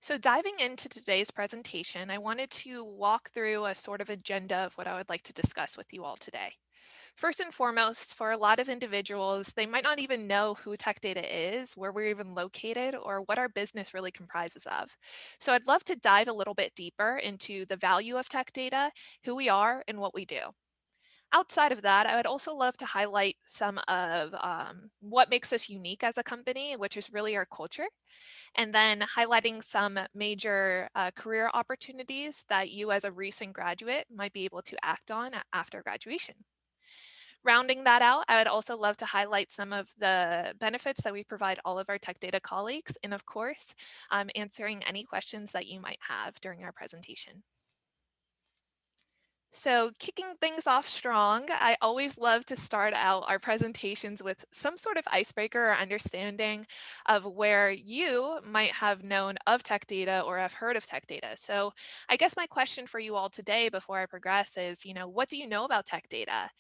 So diving into today's presentation, I wanted to walk through a sort of agenda of what I would like to discuss with you all today. First and foremost, for a lot of individuals, they might not even know who tech data is, where we're even located, or what our business really comprises of. So I'd love to dive a little bit deeper into the value of tech data, who we are, and what we do. Outside of that, I would also love to highlight some of what makes us unique as a company, which is really our culture, and then highlighting some major career opportunities that you as a recent graduate might be able to act on after graduation. Rounding that out, I would also love to highlight some of the benefits that we provide all of our tech data colleagues, and of course, answering any questions that you might have during our presentation. So, kicking things off strong, I always love to start out our presentations with some sort of icebreaker or understanding of where you might have known of tech data or have heard of tech data. So, I guess my question for you all today before I progress is, what do you know about tech data?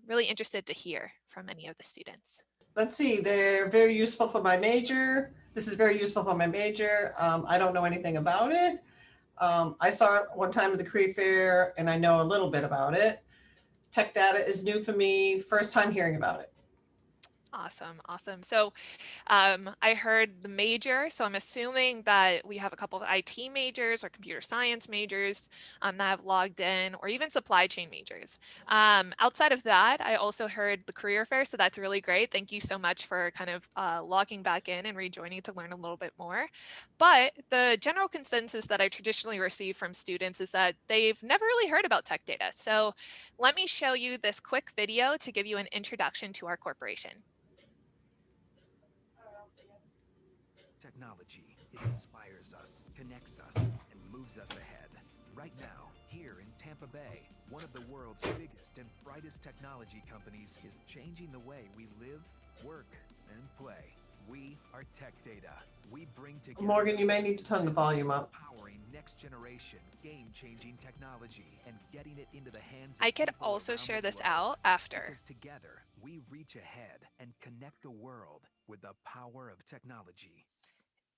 Really interested to hear from any of the students. Let's see, they're very useful for my major. This is very useful for my major. I don't know anything about it. I saw it one time at the career fair and I know a little bit about it. Tech data is new for me, first time hearing about it. Awesome, awesome. So, I heard the major, so I'm assuming that we have a couple of IT majors or computer science majors that have logged in, or even supply chain majors. Outside of that, I also heard the career fair, so that's really great. Thank you so much for kind of logging back in and rejoining to learn a little bit more. But the general consensus that I traditionally receive from students is that they've never really heard about tech data. So let me show you this quick video to give you an introduction to our corporation. Technology, it inspires us, connects us, and moves us ahead. Right now, here in Tampa Bay, one of the world's biggest and brightest technology companies is changing the way we live, work, and play. We are Tech Data. We bring together Morgan, the you may need to best turn the minds, volume up. powering next generation, game-changing technology, and getting it into the hands of I could people also around the share this globe. out after. Because together, we reach ahead and connect the world with the power of technology.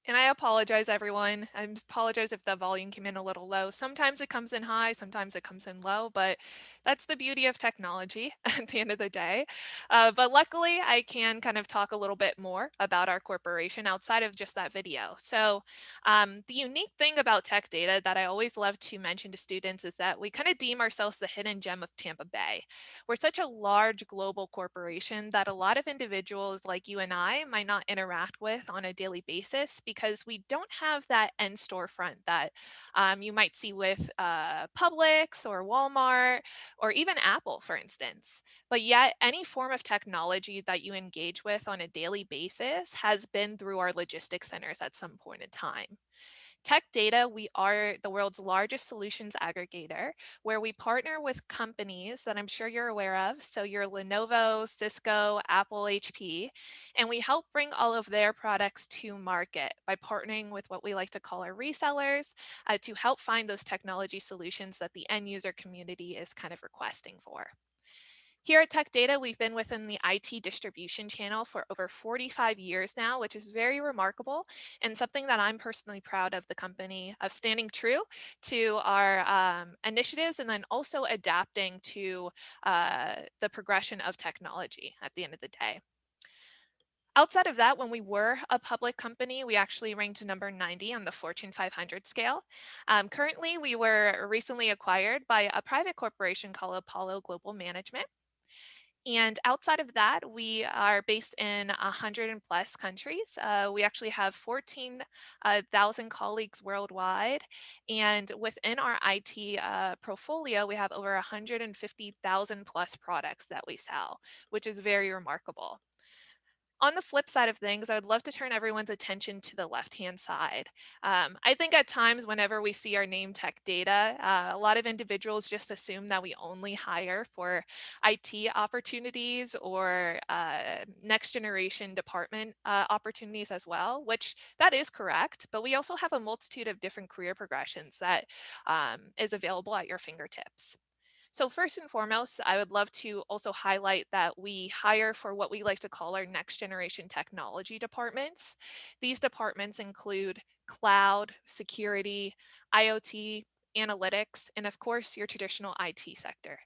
And I apologize, everyone. I apologize if the volume came in a little low. Sometimes it comes in high, sometimes it comes in low, but that's the beauty of technology at the end of the day. But luckily, I can kind of talk a little bit more about our corporation outside of just that video. So, the unique thing about tech data that I always love to mention to students is that we kind of deem ourselves the hidden gem of Tampa Bay. We're such a large global corporation that a lot of individuals like you and I might not interact with on a daily basis because we don't have that end storefront that you might see with Publix or Walmart or even Apple, for instance. But yet, any form of technology that you engage with on a daily basis has been through our logistics centers at some point in time. Tech Data, we are the world's largest solutions aggregator, where we partner with companies that I'm sure you're aware of. So, your Lenovo, Cisco, Apple, HP, and we help bring all of their products to market by partnering with what we like to call our resellers to help find those technology solutions that the end user community is kind of requesting for. Here at Tech Data, we've been within the IT distribution channel for over 45 years now, which is very remarkable and something that I'm personally proud of the company of standing true to our initiatives and then also adapting to the progression of technology at the end of the day. Outside of that, when we were a public company, we actually ranked number 90 on the Fortune 500 scale. Currently, we were recently acquired by a private corporation called Apollo Global Management. And outside of that, we are based in 100 and plus countries. We actually have 14,000 colleagues worldwide. And within our IT portfolio, we have over 150,000 plus products that we sell, which is very remarkable. On the flip side of things, I would love to turn everyone's attention to the left-hand side. I think at times whenever we see our name tech data, a lot of individuals just assume that we only hire for IT opportunities or next generation department opportunities as well, which that is correct, but we also have a multitude of different career progressions that is available at your fingertips. So, first and foremost, I would love to also highlight that we hire for what we like to call our next generation technology departments. These departments include cloud, security, IoT, analytics, and of course, your traditional IT sector.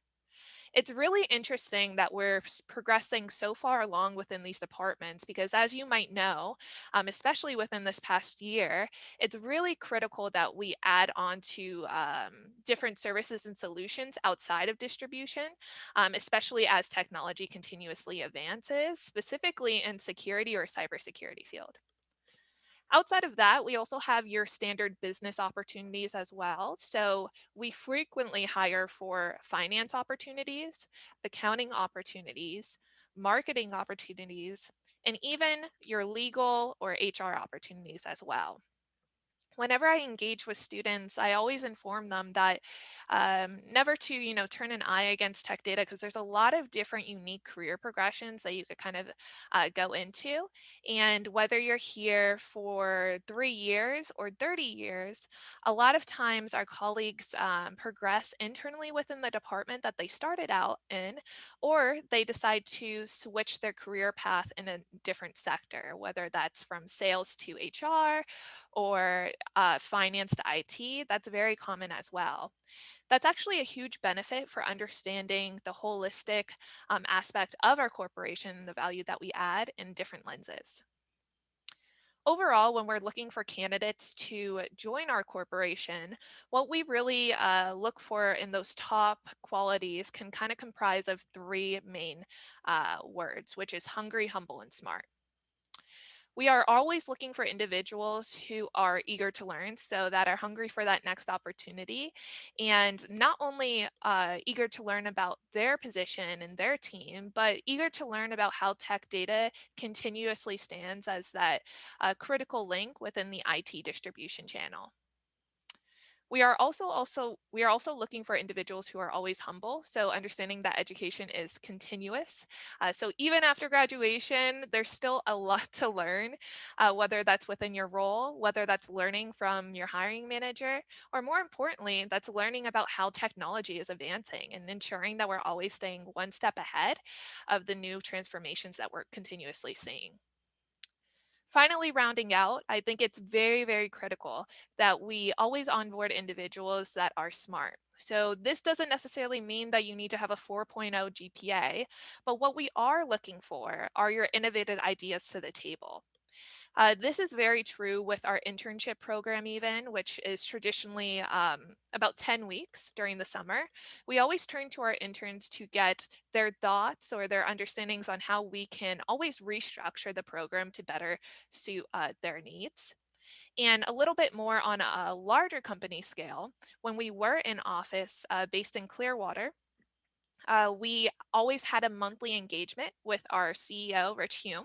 It's really interesting that we're progressing so far along within these departments because, as you might know, especially within this past year, it's really critical that we add on to different services and solutions outside of distribution, especially as technology continuously advances, specifically in security or cybersecurity field. Outside of that, we also have your standard business opportunities as well. So we frequently hire for finance opportunities, accounting opportunities, marketing opportunities, and even your legal or HR opportunities as well. Whenever I engage with students, I always inform them that never to, turn an eye against tech data because there's a lot of different unique career progressions that you could kind of go into. And whether you're here for 3 years or 30 years, a lot of times our colleagues progress internally within the department that they started out in, or they decide to switch their career path in a different sector, whether that's from sales to HR or finance to IT. That's very common as well. That's actually a huge benefit for understanding the holistic aspect of our corporation and the value that we add in different lenses. Overall, when we're looking for candidates to join our corporation, what we really look for in those top qualities can kind of comprise of three main words, which is hungry, humble, and smart. We are always looking for individuals who are eager to learn, so that are hungry for that next opportunity, and not only eager to learn about their position and their team, but eager to learn about how tech data continuously stands as that critical link within the IT distribution channel. We are also looking for individuals who are always humble, so understanding that education is continuous. So even after graduation, there's still a lot to learn, whether that's within your role, whether that's learning from your hiring manager, or more importantly, that's learning about how technology is advancing and ensuring that we're always staying one step ahead of the new transformations that we're continuously seeing. Finally, rounding out, I think it's very, very critical that we always onboard individuals that are smart. So, this doesn't necessarily mean that you need to have a 4.0 GPA, but what we are looking for are your innovative ideas to the table. This is very true with our internship program, even, which is traditionally about 10 weeks during the summer. We always turn to our interns to get their thoughts or their understandings on how we can always restructure the program to better suit their needs. And a little bit more on a larger company scale, when we were in office based in Clearwater, we always had a monthly engagement with our CEO, Rich Hume,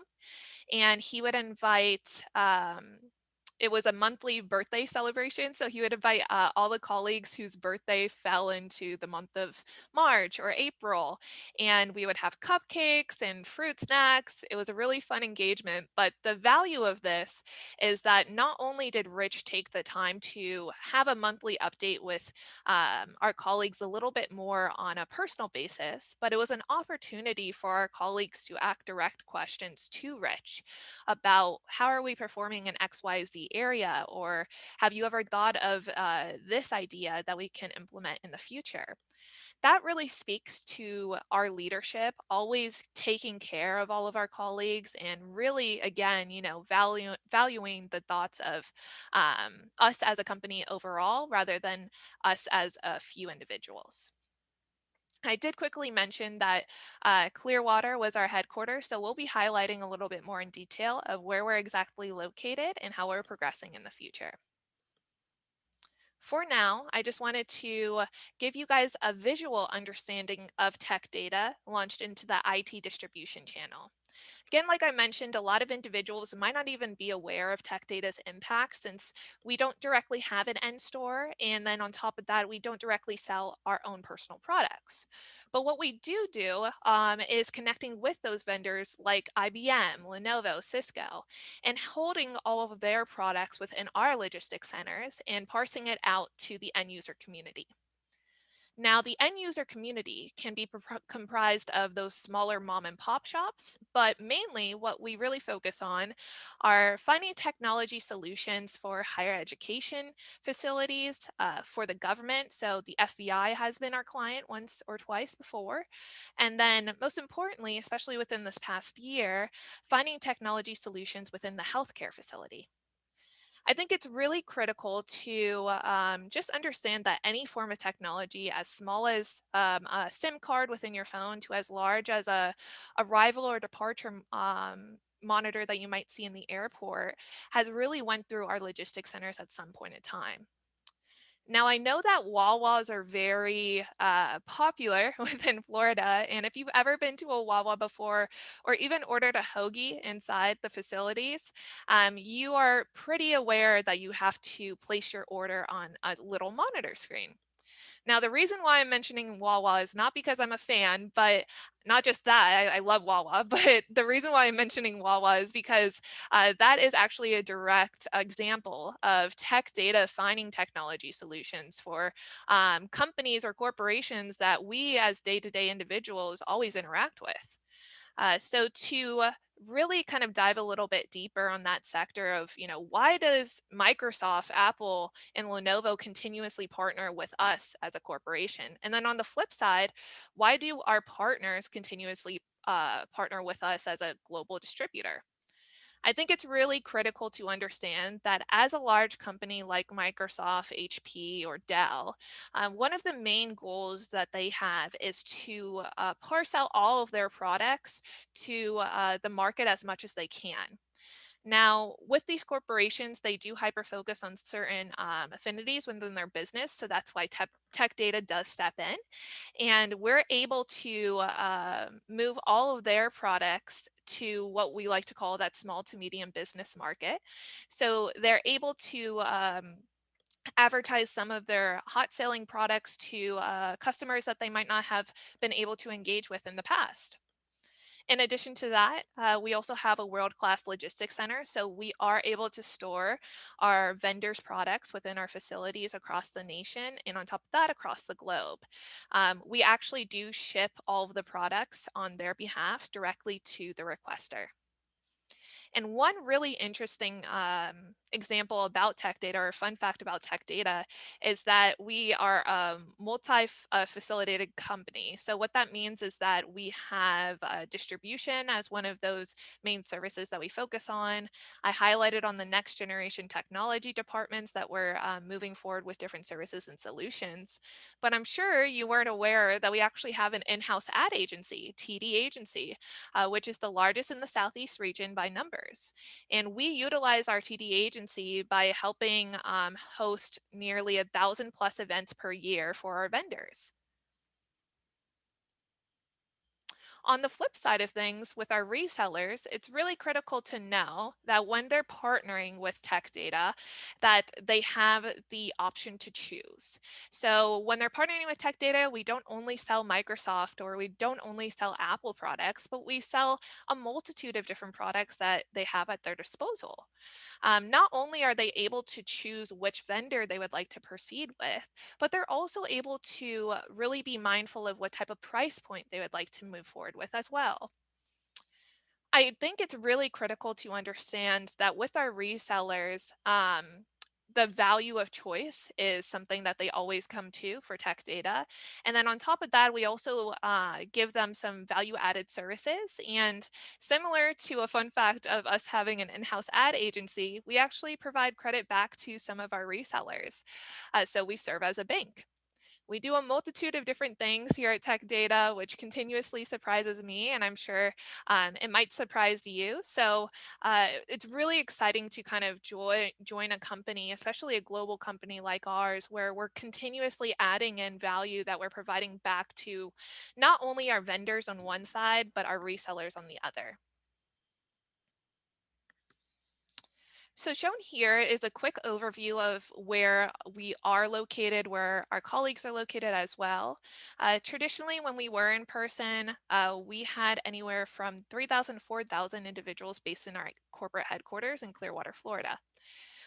and he would invite it was a monthly birthday celebration, so he would invite all the colleagues whose birthday fell into the month of March or April, and we would have cupcakes and fruit snacks. It was a really fun engagement, but the value of this is that not only did Rich take the time to have a monthly update with our colleagues a little bit more on a personal basis, but it was an opportunity for our colleagues to ask direct questions to Rich about how are we performing in XYZ area, or have you ever thought of this idea that we can implement in the future. That really speaks to our leadership, always taking care of all of our colleagues and really, again, valuing the thoughts of us as a company overall rather than us as a few individuals. I did quickly mention that Clearwater was our headquarters, so we'll be highlighting a little bit more in detail of where we're exactly located and how we're progressing in the future. For now, I just wanted to give you guys a visual understanding of tech data launched into the IT distribution channel. Again, like I mentioned, a lot of individuals might not even be aware of tech data's impact since we don't directly have an end store. And then on top of that, we don't directly sell our own personal products. But what we do is connecting with those vendors like IBM, Lenovo, Cisco, and holding all of their products within our logistics centers and parsing it out to the end user community. Now, the end user community can be comprised of those smaller mom and pop shops, but mainly what we really focus on are finding technology solutions for higher education facilities, for the government. So, the FBI has been our client once or twice before. And then, most importantly, especially within this past year, finding technology solutions within the healthcare facility. I think it's really critical to just understand that any form of technology, as small as a SIM card within your phone to as large as a arrival or departure monitor that you might see in the airport, has really went through our logistics centers at some point in time. Now, I know that Wawas are very popular within Florida. And if you've ever been to a Wawa before or even ordered a hoagie inside the facilities, you are pretty aware that you have to place your order on a little monitor screen. Now, the reason why I'm mentioning Wawa is not because I'm a fan, but not just that, I love Wawa, but the reason why I'm mentioning Wawa is because that is actually a direct example of tech data finding technology solutions for companies or corporations that we as day to day individuals always interact with. So to really kind of dive a little bit deeper on that sector of, why does Microsoft, Apple, and Lenovo continuously partner with us as a corporation? And then on the flip side, why do our partners continuously partner with us as a global distributor? I think it's really critical to understand that as a large company like Microsoft, HP, or Dell, one of the main goals that they have is to parse out all of their products to the market as much as they can. Now, with these corporations, they do hyper focus on certain affinities within their business. So that's why tech data does step in. And we're able to move all of their products to what we like to call that small to medium business market. So they're able to advertise some of their hot selling products to customers that they might not have been able to engage with in the past. In addition to that, we also have a world-class logistics center, so we are able to store our vendors' products within our facilities across the nation, and on top of that, across the globe. We actually do ship all of the products on their behalf directly to the requester. And one really interesting example about tech data, or fun fact about tech data, is that we are a multi-facilitated company. So what that means is that we have distribution as one of those main services that we focus on. I highlighted on the next generation technology departments that we're moving forward with different services and solutions. But I'm sure you weren't aware that we actually have an in-house ad agency, TD agency, which is the largest in the Southeast region by numbers. And we utilize our TD agency by helping host nearly 1,000+ events per year for our vendors. On the flip side of things, with our resellers, it's really critical to know that when they're partnering with tech data, that they have the option to choose. So when they're partnering with tech data, we don't only sell Microsoft or we don't only sell Apple products, but we sell a multitude of different products that they have at their disposal. Not only are they able to choose which vendor they would like to proceed with, but they're also able to really be mindful of what type of price point they would like to move forward with as well. I think it's really critical to understand that with our resellers, the value of choice is something that they always come to for tech data. And then on top of that, we also give them some value added services. And similar to a fun fact of us having an in house ad agency, we actually provide credit back to some of our resellers. So we serve as a bank. We do a multitude of different things here at Tech Data, which continuously surprises me, and I'm sure it might surprise you. So it's really exciting to kind of join a company, especially a global company like ours, where we're continuously adding in value that we're providing back to not only our vendors on one side, but our resellers on the other. So shown here is a quick overview of where we are located, where our colleagues are located as well. Traditionally, when we were in person, we had anywhere from 3,000 to 4,000 individuals based in our corporate headquarters in Clearwater, Florida.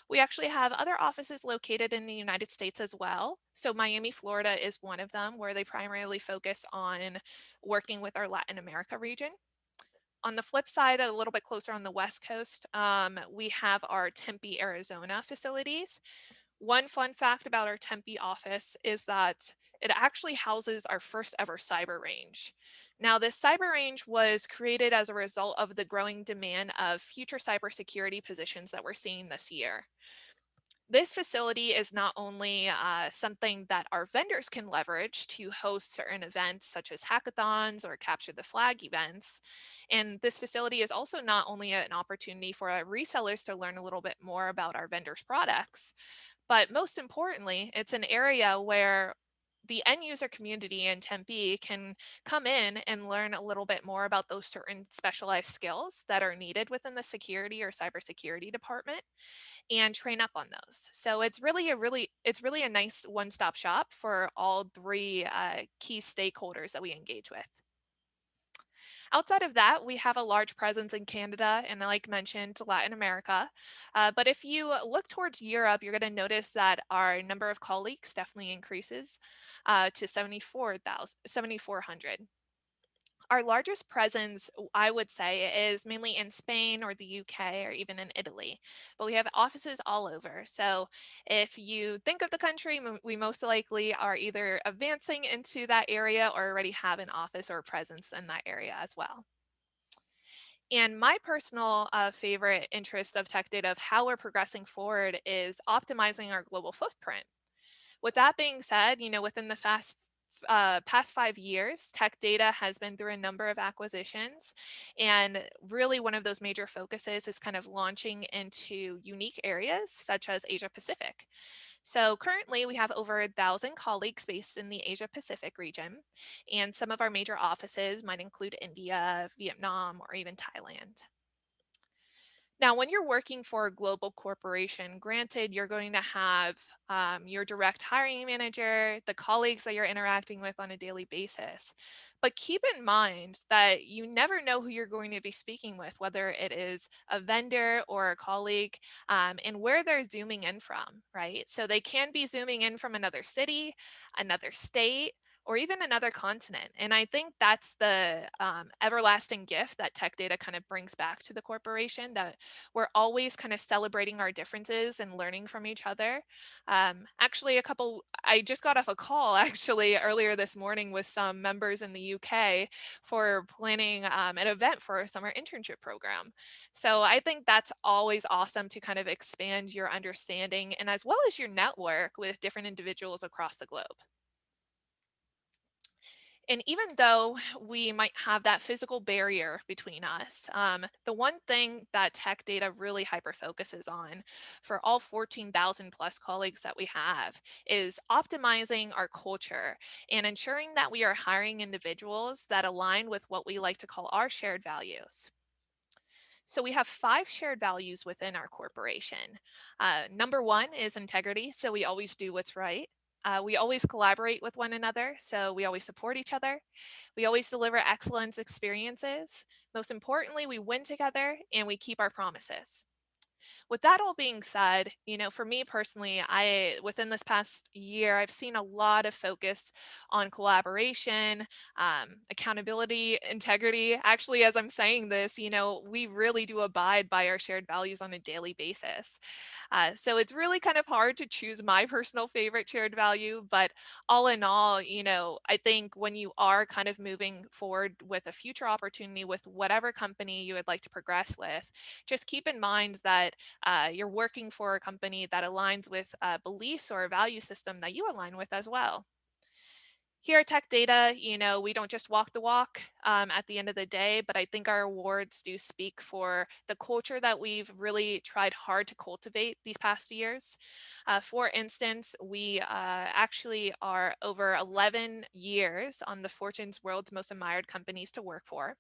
We actually have other offices located in the United States as well. So Miami, Florida is one of them, where they primarily focus on working with our Latin America region. On the flip side, a little bit closer on the West Coast, we have our Tempe, Arizona facilities. One fun fact about our Tempe office is that it actually houses our first ever cyber range. Now, this cyber range was created as a result of the growing demand of future cybersecurity positions that we're seeing this year. This facility is not only something that our vendors can leverage to host certain events such as hackathons or capture the flag events. And this facility is also not only an opportunity for our resellers to learn a little bit more about our vendors' products, but most importantly, it's an area where the end user community in Tempe can come in and learn a little bit more about those certain specialized skills that are needed within the security or cybersecurity department and train up on those. So it's really a nice one-stop shop for all three key stakeholders that we engage with. Outside of that, we have a large presence in Canada and, like mentioned, Latin America. But if you look towards Europe, you're going to notice that our number of colleagues definitely increases to 7,400. Our largest presence, I would say, is mainly in Spain or the UK or even in Italy, but we have offices all over. So if you think of the country, we most likely are either advancing into that area or already have an office or a presence in that area as well. And my personal favorite interest of tech data of how we're progressing forward is optimizing our global footprint. With that being said, within the past 5 years, tech data has been through a number of acquisitions. And really, one of those major focuses is kind of launching into unique areas such as Asia Pacific. So currently, we have over 1,000 colleagues based in the Asia Pacific region. And some of our major offices might include India, Vietnam, or even Thailand. Now, when you're working for a global corporation, granted, you're going to have your direct hiring manager, the colleagues that you're interacting with on a daily basis. But keep in mind that you never know who you're going to be speaking with, whether it is a vendor or a colleague, and where they're zooming in from, right? So they can be zooming in from another city, another state, or even another continent. And I think that's the everlasting gift that tech data kind of brings back to the corporation, that we're always kind of celebrating our differences and learning from each other. Actually, I just got off a call actually earlier this morning with some members in the UK for planning an event for a summer internship program. So I think that's always awesome to kind of expand your understanding and as well as your network with different individuals across the globe. And even though we might have that physical barrier between us, the one thing that tech data really hyper focuses on for all 14,000 plus colleagues that we have is optimizing our culture and ensuring that we are hiring individuals that align with what we like to call our shared values. So we have five shared values within our corporation. Number one is integrity. So we always do what's right. We always collaborate with one another. So we always support each other. We always deliver excellence experiences. Most importantly, we win together and we keep our promises. With that all being said, for me personally, I within this past year, I've seen a lot of focus on collaboration, accountability, integrity. Actually, as I'm saying this, we really do abide by our shared values on a daily basis. So it's really kind of hard to choose my personal favorite shared value, but all in all, I think when you are kind of moving forward with a future opportunity with whatever company you would like to progress with, just keep in mind that you're working for a company that aligns with beliefs or a value system that you align with as well. Here at Tech Data, we don't just walk the walk at the end of the day, but I think our awards do speak for the culture that we've really tried hard to cultivate these past years. For instance, we actually are over 11 years on the Fortune's World's Most Admired Companies to Work For.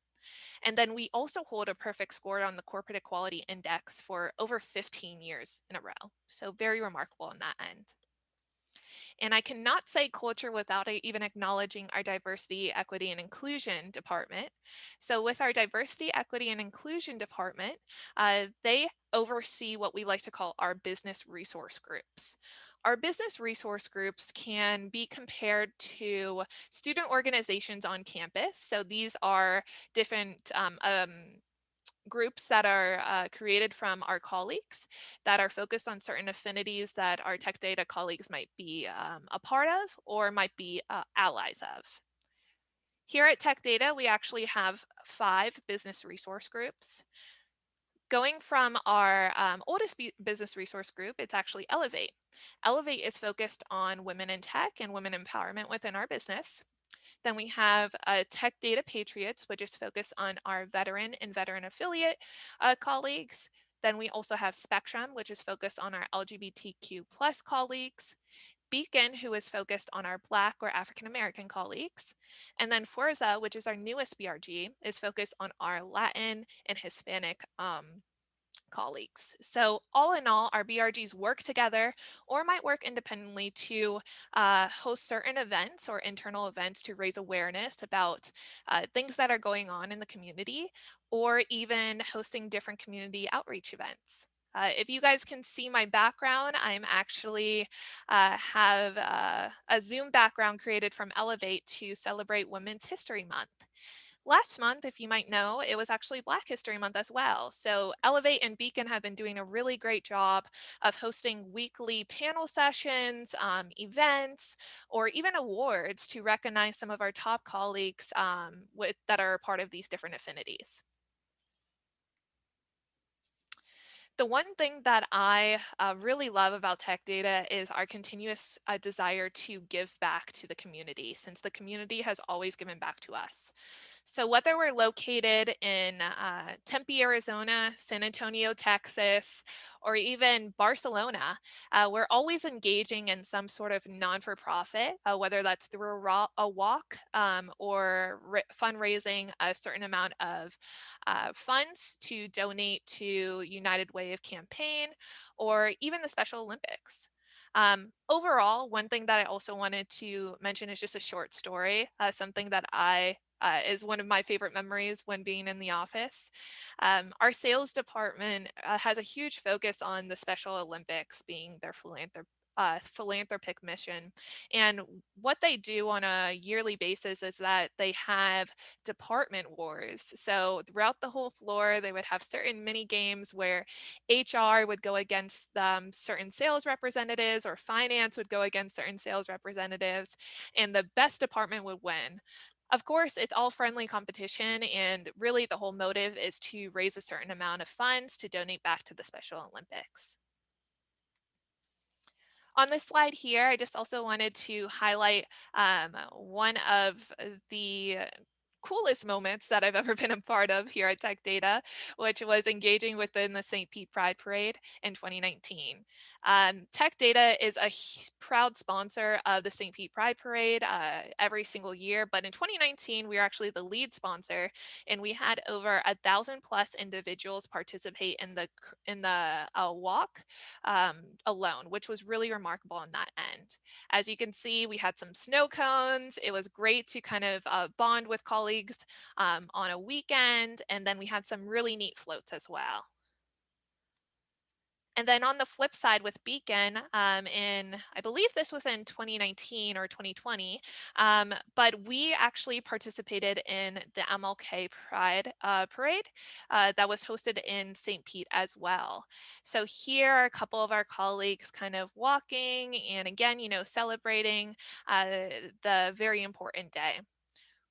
And then we also hold a perfect score on the Corporate Equality Index for over 15 years in a row. So very remarkable on that end. And I cannot say culture without even acknowledging our diversity, equity, and inclusion department. So with our diversity, equity, and inclusion department, they oversee what we like to call our business resource groups. Our business resource groups can be compared to student organizations on campus. So these are different groups that are created from our colleagues that are focused on certain affinities that our tech data colleagues might be a part of or might be allies of. Here at Tech Data, we actually have 5 business resource groups. Going from our oldest business resource group, it's actually Elevate. Elevate is focused on women in tech and women empowerment within our business. Then we have Tech Data Patriots, which is focused on our veteran and veteran affiliate colleagues. Then we also have Spectrum, which is focused on our LGBTQ plus colleagues. Beacon, who is focused on our Black or African American colleagues. And then Forza, which is our newest BRG, is focused on our Latin and Hispanic colleagues. So all in all, our BRGs work together or might work independently to host certain events or internal events to raise awareness about things that are going on in the community, or even hosting different community outreach events. If you guys can see my background, I'm actually have a Zoom background created from Elevate to celebrate Women's History Month. Last month, if you might know, it was actually Black History Month as well. So Elevate and Beacon have been doing a really great job of hosting weekly panel sessions, events, or even awards to recognize some of our top colleagues that are part of these different affinities. The one thing that I really love about Tech Data is our continuous desire to give back to the community, since the community has always given back to us. So whether we're located in Tempe, Arizona, San Antonio, Texas, or even Barcelona, we're always engaging in some sort of non-for-profit, whether that's through a walk or fundraising a certain amount of funds to donate to United Way of Campaign or even the Special Olympics. Overall, one thing that I also wanted to mention is just a short story, something that is one of my favorite memories when being in the office. Our sales department has a huge focus on the Special Olympics being their philanthropic mission. And what they do on a yearly basis is that they have department wars. So throughout the whole floor, they would have certain mini games where HR would go against certain sales representatives, or finance would go against certain sales representatives, and the best department would win. Of course, it's all friendly competition, and really the whole motive is to raise a certain amount of funds to donate back to the Special Olympics. On this slide here, I just also wanted to highlight one of the coolest moments that I've ever been a part of here at Tech Data, which was engaging within the St. Pete Pride Parade in 2019. Tech Data is a proud sponsor of the St. Pete Pride Parade every single year, but in 2019, we were actually the lead sponsor, and we had over 1,000+ individuals participate in the walk alone, which was really remarkable on that end. As you can see, we had some snow cones. It was great to kind of bond with colleagues on a weekend. And then we had some really neat floats as well. And then on the flip side with Beacon, I believe this was in 2019 or 2020, but we actually participated in the MLK Pride Parade that was hosted in St. Pete as well. So here are a couple of our colleagues kind of walking and again, celebrating the very important day.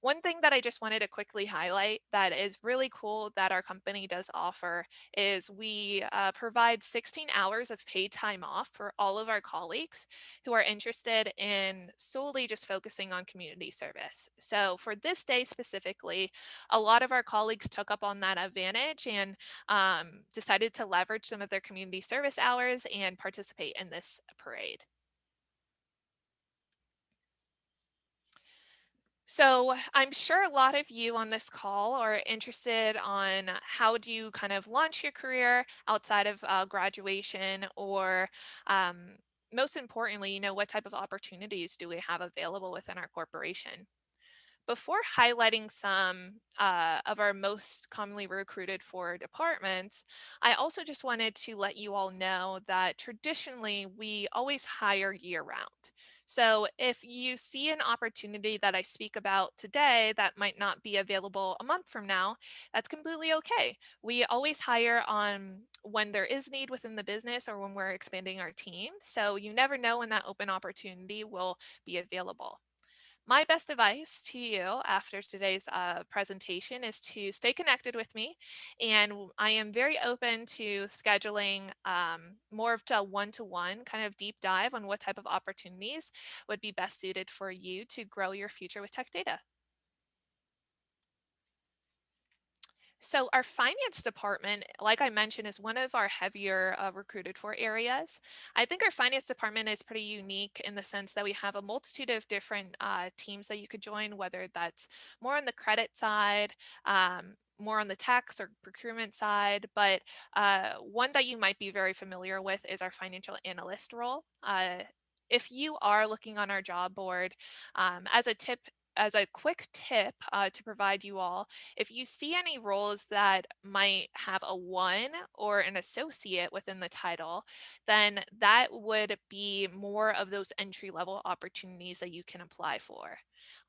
One thing that I just wanted to quickly highlight that is really cool that our company does offer is we provide 16 hours of paid time off for all of our colleagues who are interested in solely just focusing on community service. So for this day specifically, a lot of our colleagues took up on that advantage and decided to leverage some of their community service hours and participate in this parade. So I'm sure a lot of you on this call are interested on how do you kind of launch your career outside of graduation, or um, most importantly, what type of opportunities do we have available within our corporation? Before highlighting some of our most commonly recruited for departments, I also just wanted to let you all know that traditionally we always hire year round. So if you see an opportunity that I speak about today that might not be available a month from now, that's completely okay. We always hire on when there is need within the business or when we're expanding our team. So you never know when that open opportunity will be available. My best advice to you after today's presentation is to stay connected with me. And I am very open to scheduling more of a one to one kind of deep dive on what type of opportunities would be best suited for you to grow your future with tech data. So, our finance department, like I mentioned, is one of our heavier recruited for areas. I think our finance department is pretty unique in the sense that we have a multitude of different teams that you could join, whether that's more on the credit side, more on the tax or procurement side. But one that you might be very familiar with is our financial analyst role. If you are looking on our job board, as a tip, as a quick tip to provide you all, if you see any roles that might have a one or an associate within the title, then that would be more of those entry level opportunities that you can apply for.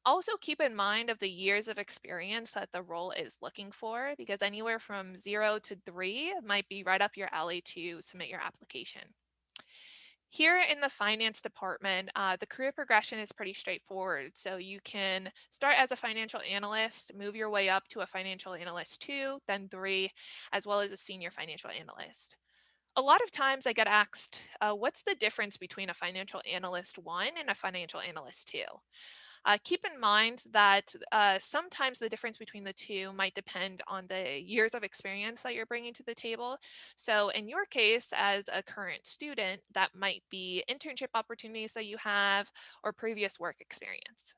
Also, keep in mind of the years of experience that the role is looking for, because anywhere from 0 to 3 might be right up your alley to submit your application. Here in the finance department, the career progression is pretty straightforward. So you can start as a financial analyst, move your way up to a financial analyst 2, then 3, as well as a senior financial analyst. A lot of times I get asked, what's the difference between a financial analyst 1 and a financial analyst 2? Keep in mind that sometimes the difference between the two might depend on the years of experience that you're bringing to the table. So, in your case, as a current student, that might be internship opportunities that you have or previous work experience.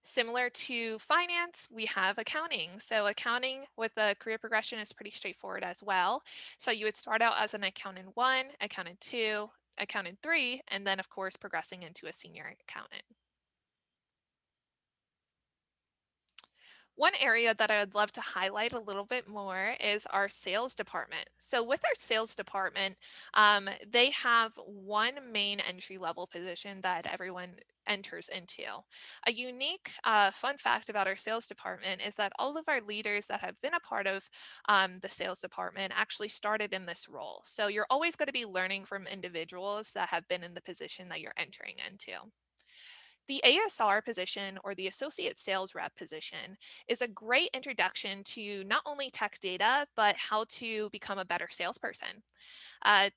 Similar to finance, we have accounting. So, accounting with the career progression is pretty straightforward as well. So, you would start out as an accountant 1, accountant 2, accountant 3, and then, of course, progressing into a senior accountant. One area that I would love to highlight a little bit more is our sales department. So, with our sales department, they have one main entry level position that everyone enters into. A unique fun fact about our sales department is that all of our leaders that have been a part of the sales department actually started in this role. So, you're always going to be learning from individuals that have been in the position that you're entering into. The ASR position, or the associate sales rep position, is a great introduction to not only tech data, but how to become a better salesperson. Uh,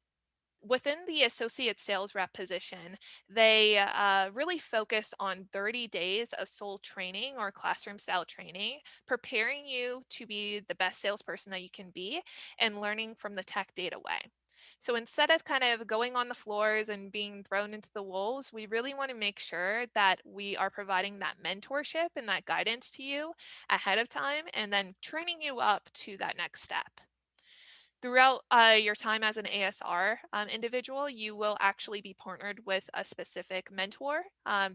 Within the associate sales rep position, they really focus on 30 days of soul training or classroom style training, preparing you to be the best salesperson that you can be and learning from the tech data way. So instead of kind of going on the floors and being thrown into the wolves, we really want to make sure that we are providing that mentorship and that guidance to you ahead of time and then training you up to that next step. Throughout your time as an ASR individual, you will actually be partnered with a specific mentor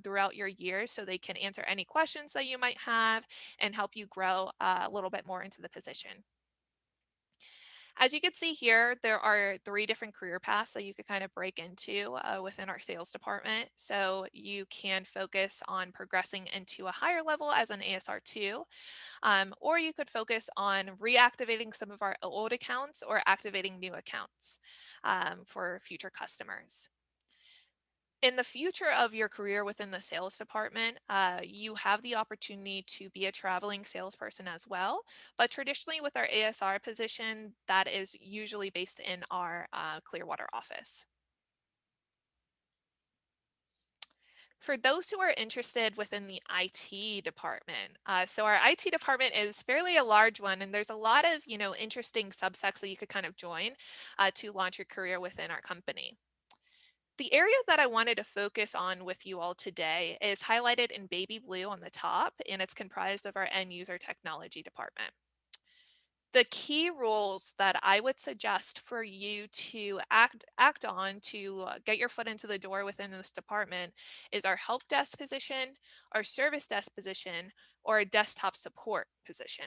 throughout your years so they can answer any questions that you might have and help you grow a little bit more into the position. As you can see here, there are 3 different career paths that you could kind of break into within our sales department. So you can focus on progressing into a higher level as an ASR2, or you could focus on reactivating some of our old accounts or activating new accounts for future customers. In the future of your career within the sales department, you have the opportunity to be a traveling salesperson as well. But traditionally, with our ASR position, that is usually based in our Clearwater office. For those who are interested within the IT department, so our IT department is fairly a large one, and there's a lot of interesting subsects that you could kind of join to launch your career within our company. The area that I wanted to focus on with you all today is highlighted in baby blue on the top, and it's comprised of our end user technology department. The key roles that I would suggest for you to act on to get your foot into the door within this department is our help desk position, our service desk position, or a desktop support position.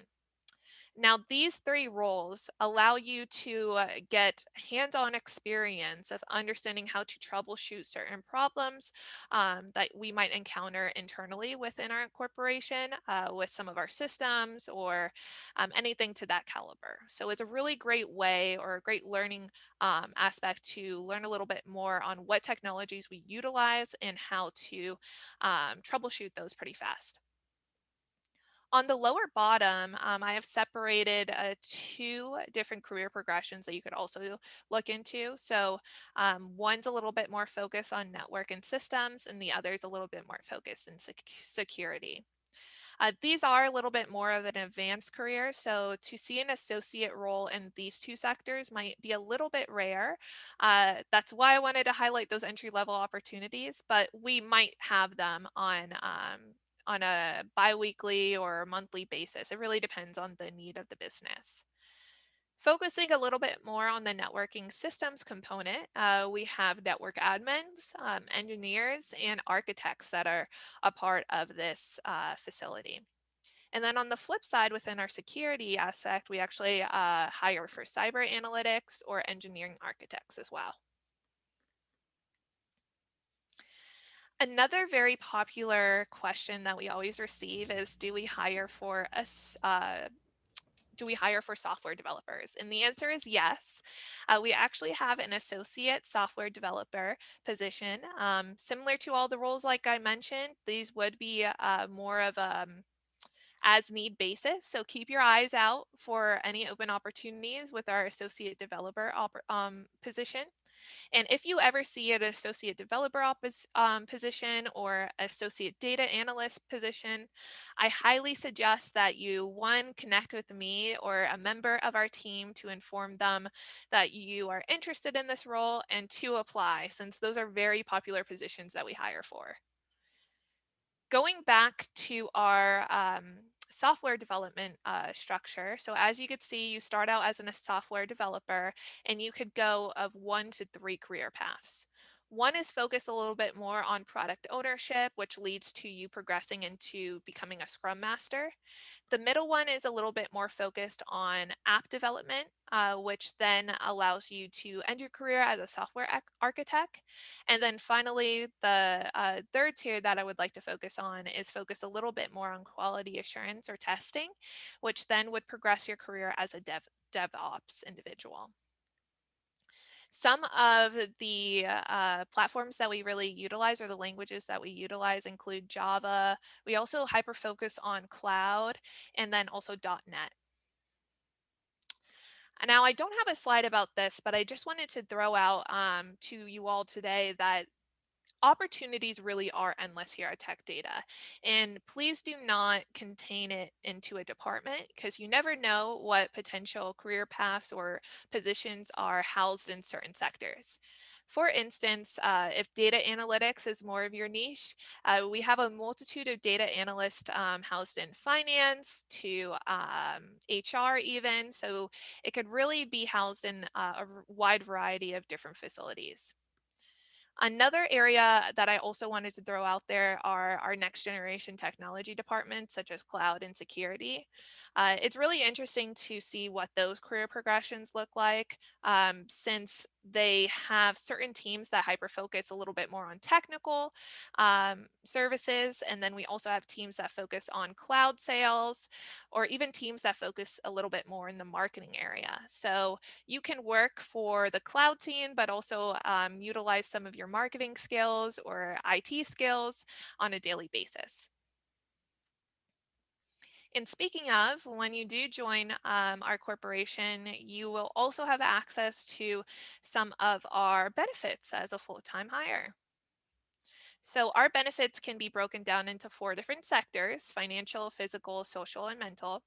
Now, these three roles allow you to get hands on experience of understanding how to troubleshoot certain problems that we might encounter internally within our corporation with some of our systems or anything to that caliber. So, it's a really great way or a great learning aspect to learn a little bit more on what technologies we utilize and how to troubleshoot those pretty fast. On the lower bottom, I have separated two different career progressions that you could also look into. So one's a little bit more focused on network and systems, and the other is a little bit more focused in security. These are a little bit more of an advanced career, so to see an associate role in these two sectors might be a little bit rare. That's why I wanted to highlight those entry level opportunities, but we might have them on a biweekly or monthly basis. It really depends on the need of the business. Focusing a little bit more on the networking systems component, we have network admins, engineers, and architects that are a part of this facility. And then on the flip side, within our security aspect, we actually hire for cyber analytics or engineering architects as well. Another very popular question that we always receive is, do we hire for software developers? And the answer is yes. We actually have an associate software developer position. Similar to all the roles like I mentioned, these would be more of as need basis. So keep your eyes out for any open opportunities with our associate developer position. And if you ever see an associate developer position or associate data analyst position, I highly suggest that you, one, connect with me or a member of our team to inform them that you are interested in this role, and two, apply, since those are very popular positions that we hire for. Going back to our software development structure. So as you could see, you start out as a software developer and you could go of 1 to 3 career paths. One is focused a little bit more on product ownership, which leads to you progressing into becoming a scrum master. The middle one is a little bit more focused on app development, which then allows you to end your career as a software architect. And then finally, the third tier that I would like to focus on is focus a little bit more on quality assurance or testing, which then would progress your career as a DevOps individual. Some of the platforms that we really utilize or the languages that we utilize include Java. We also hyper focus on cloud and then also .NET. Now, I don't have a slide about this, but I just wanted to throw out to you all today that opportunities really are endless here at Tech Data. And please do not contain it into a department, because you never know what potential career paths or positions are housed in certain sectors. For instance, if data analytics is more of your niche, we have a multitude of data analysts housed in finance to HR even. So it could really be housed in a wide variety of different facilities. Another area that I also wanted to throw out there are our next generation technology departments, such as cloud and security. It's really interesting to see what those career progressions look like, since they have certain teams that hyper focus a little bit more on technical services. And then we also have teams that focus on cloud sales, or even teams that focus a little bit more in the marketing area. So you can work for the cloud team, but also utilize some of your marketing skills or IT skills on a daily basis. And speaking of, when you do join our corporation, you will also have access to some of our benefits as a full-time hire. So our benefits can be broken down into 4 different sectors: financial, physical, social, and mental.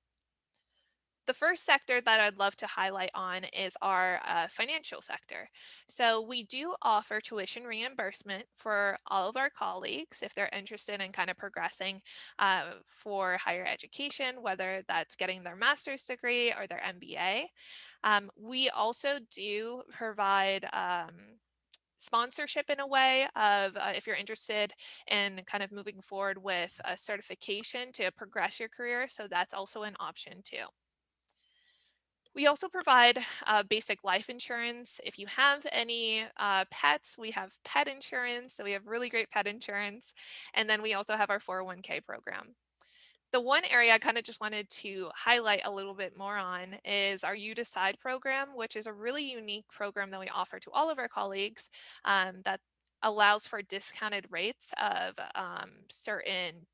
The first sector that I'd love to highlight on is our financial sector. So we do offer tuition reimbursement for all of our colleagues if they're interested in kind of progressing for higher education, whether that's getting their master's degree or their MBA. We also do provide sponsorship in a way of if you're interested in kind of moving forward with a certification to progress your career. So that's also an option too. We also provide basic life insurance. If you have any pets, we have pet insurance. So we have really great pet insurance. And then we also have our 401k program. The one area I kind of just wanted to highlight a little bit more on is our You Decide program, which is a really unique program that we offer to all of our colleagues that allows for discounted rates of certain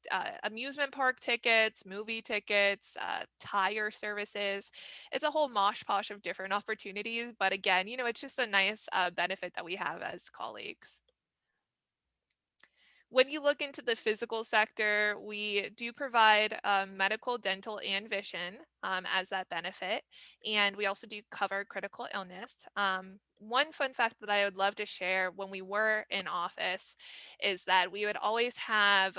amusement park tickets, movie tickets, tire services. It's a whole mosh posh of different opportunities. But again, it's just a nice benefit that we have as colleagues. When you look into the physical sector, we do provide medical, dental, and vision as that benefit. And we also do cover critical illness. One fun fact that I would love to share when we were in office is that we would always have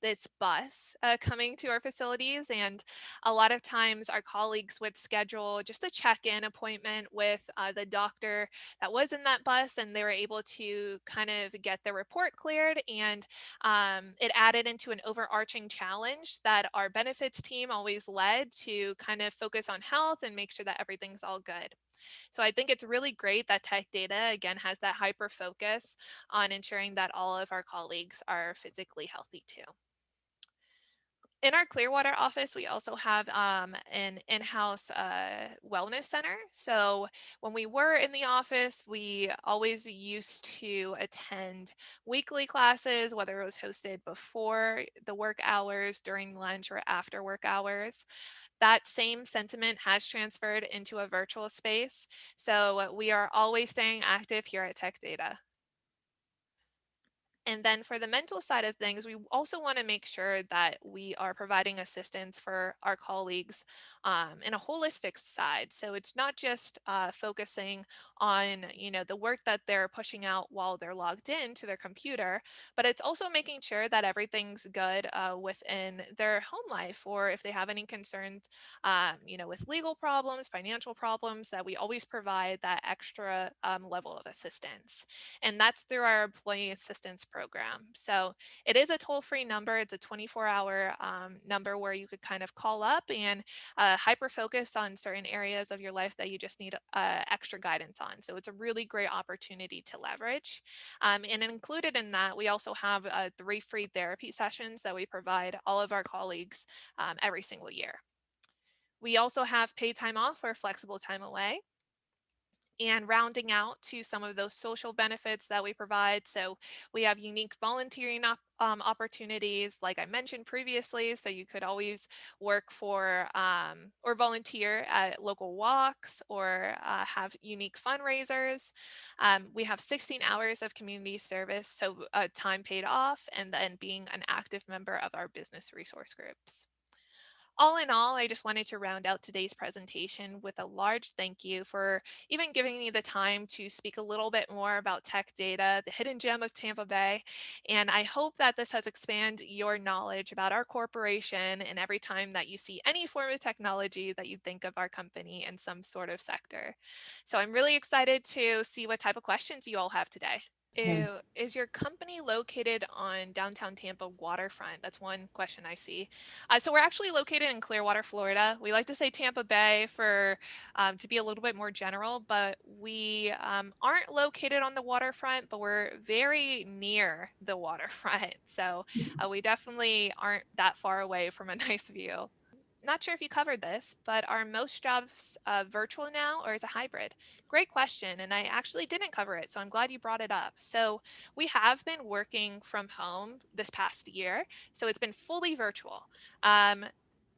this bus coming to our facilities. And a lot of times our colleagues would schedule just a check-in appointment with the doctor that was in that bus, and they were able to kind of get their report cleared. And it added into an overarching challenge that our benefits team always led to kind of focus on health and make sure that everything's all good. So I think it's really great that tech data again has that hyper focus on ensuring that all of our colleagues are physically healthy too. In our Clearwater office, we also have an in-house wellness center. So when we were in the office, we always used to attend weekly classes, whether it was hosted before the work hours, during lunch, or after work hours. That same sentiment has transferred into a virtual space. So we are always staying active here at Tech Data. And then for the mental side of things, we also want to make sure that we are providing assistance for our colleagues in a holistic side. So it's not just focusing on, the work that they're pushing out while they're logged in to their computer, but it's also making sure that everything's good within their home life, or if they have any concerns, with legal problems, financial problems, that we always provide that extra level of assistance. And that's through our employee assistance program. So it is a toll-free number. It's a 24-hour number where you could kind of call up and hyper focus on certain areas of your life that you just need extra guidance on. So it's a really great opportunity to leverage. And included in that, we also have 3 free therapy sessions that we provide all of our colleagues every single year. We also have paid time off or flexible time away, and rounding out to some of those social benefits that we provide. So we have unique volunteering opportunities, like I mentioned previously. So you could always work for or volunteer at local walks, or have unique fundraisers. We have 16 hours of community service, so time paid off, and then being an active member of our business resource groups. All in all, I just wanted to round out today's presentation with a large thank you for even giving me the time to speak a little bit more about tech data, the hidden gem of Tampa Bay. And I hope that this has expanded your knowledge about our corporation, and every time that you see any form of technology, that you think of our company in some sort of sector. So I'm really excited to see what type of questions you all have today. Is your company located on downtown Tampa waterfront? That's one question I see. So we're actually located in Clearwater, Florida. We like to say Tampa Bay for to be a little bit more general, but we aren't located on the waterfront, but we're very near the waterfront. So we definitely aren't that far away from a nice view. Not sure if you covered this, but are most jobs virtual now, or is it hybrid? Great question, and I actually didn't cover it, so I'm glad you brought it up. So we have been working from home this past year, so it's been fully virtual. Um,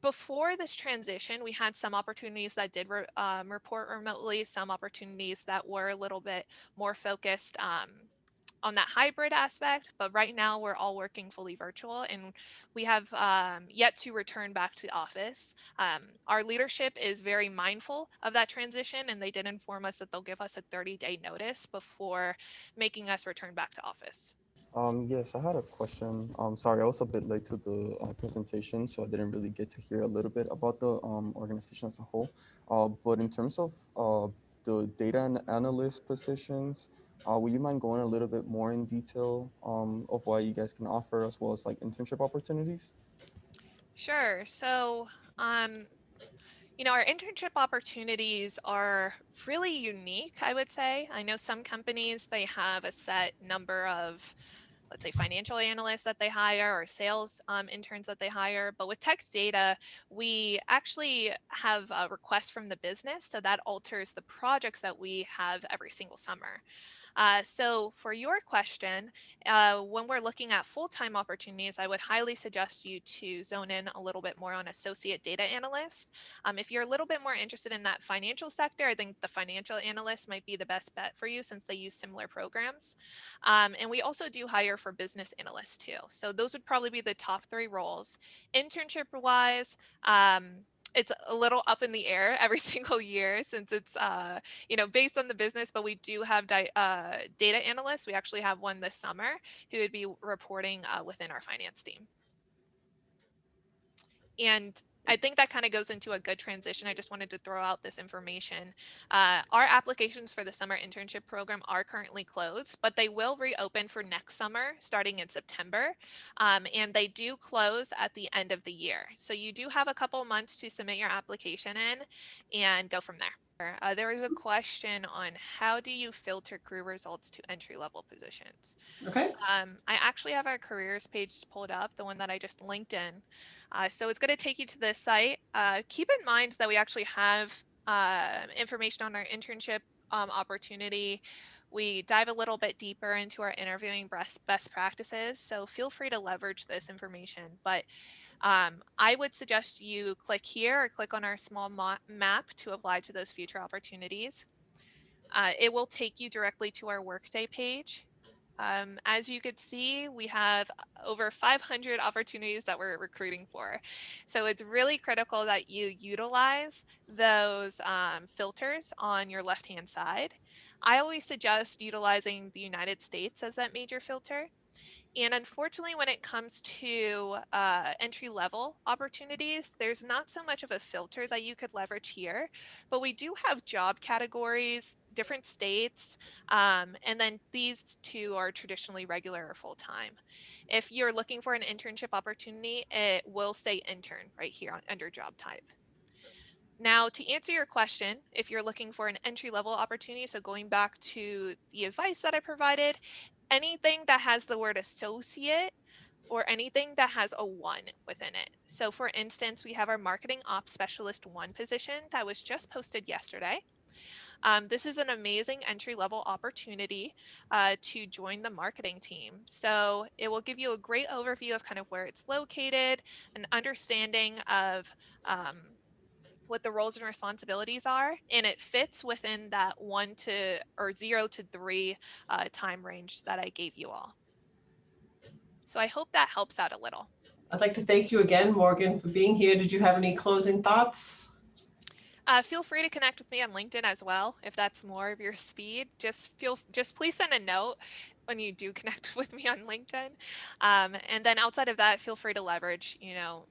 Before this transition, we had some opportunities that did report remotely, some opportunities that were a little bit more focused on that hybrid aspect, but right now we're all working fully virtual, and we have yet to return back to office. Our leadership is very mindful of that transition, and they did inform us that they'll give us a 30-day notice before making us return back to office. Yes, I had a question. Sorry, I was a bit late to the presentation, so I didn't really get to hear a little bit about the organization as a whole. But in terms of the data analyst positions, would you mind going a little bit more in detail of what you guys can offer, as well as like internship opportunities? Sure. So, um, our internship opportunities are really unique, I would say. I know some companies, they have a set number of, let's say, financial analysts that they hire or sales interns that they hire. But with text data, we actually have a request from the business. So that alters the projects that we have every single summer. So for your question, when we're looking at full-time opportunities, I would highly suggest you to zone in a little bit more on associate data analyst. If you're a little bit more interested in that financial sector, I think the financial analyst might be the best bet for you since they use similar programs. And we also do hire for business analysts too. So those would probably be the top three roles. Internship wise, it's a little up in the air every single year since it's based on the business, but we do have data analysts. We actually have one this summer who would be reporting within our finance team. And I think that kind of goes into a good transition. I just wanted to throw out this information. Our applications for the summer internship program are currently closed, but they will reopen for next summer starting in September. And they do close at the end of the year. So you do have a couple months to submit your application in and go from there. There was a question on how do you filter career results to entry level positions? Okay. I actually have our careers page pulled up, the one that I just linked in. So it's going to take you to this site. Keep in mind that we actually have information on our internship opportunity. We dive a little bit deeper into our interviewing best practices. So feel free to leverage this information. But I would suggest you click here or click on our small map to apply to those future opportunities. It will take you directly to our Workday page. As you could see, we have over 500 opportunities that we're recruiting for. So it's really critical that you utilize those filters on your left-hand side. I always suggest utilizing the United States as that major filter. And unfortunately, when it comes to entry level opportunities, there's not so much of a filter that you could leverage here, but we do have job categories, different states, and then these two are traditionally regular or full time. If you're looking for an internship opportunity, it will say intern right here under job type. Now, to answer your question, if you're looking for an entry level opportunity, so going back to the advice that I provided, anything that has the word associate or anything that has a one within it. So for instance, we have our marketing ops specialist one position that was just posted yesterday. This is an amazing entry level opportunity to join the marketing team. So it will give you a great overview of kind of where it's located, an understanding of what the roles and responsibilities are, and it fits within that 0 to 3 time range that I gave you all. So I hope that helps out a little. I'd like to thank you again, Morgan, for being here. Did you have any closing thoughts? Feel free to connect with me on LinkedIn as well if that's more of your speed. Just please send a note when you do connect with me on LinkedIn. And then outside of that, feel free to leverage,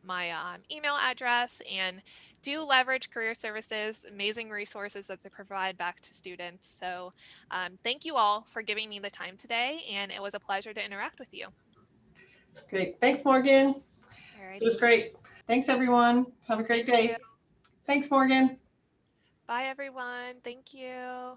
my email address, and do leverage Career Services, amazing resources that they provide back to students. So thank you all for giving me the time today, and it was a pleasure to interact with you. Great. Thanks, Morgan. It was Alrighty. great. Thanks, everyone. Have a great Thank you. day. Thanks, Morgan. Bye, everyone. Thank you.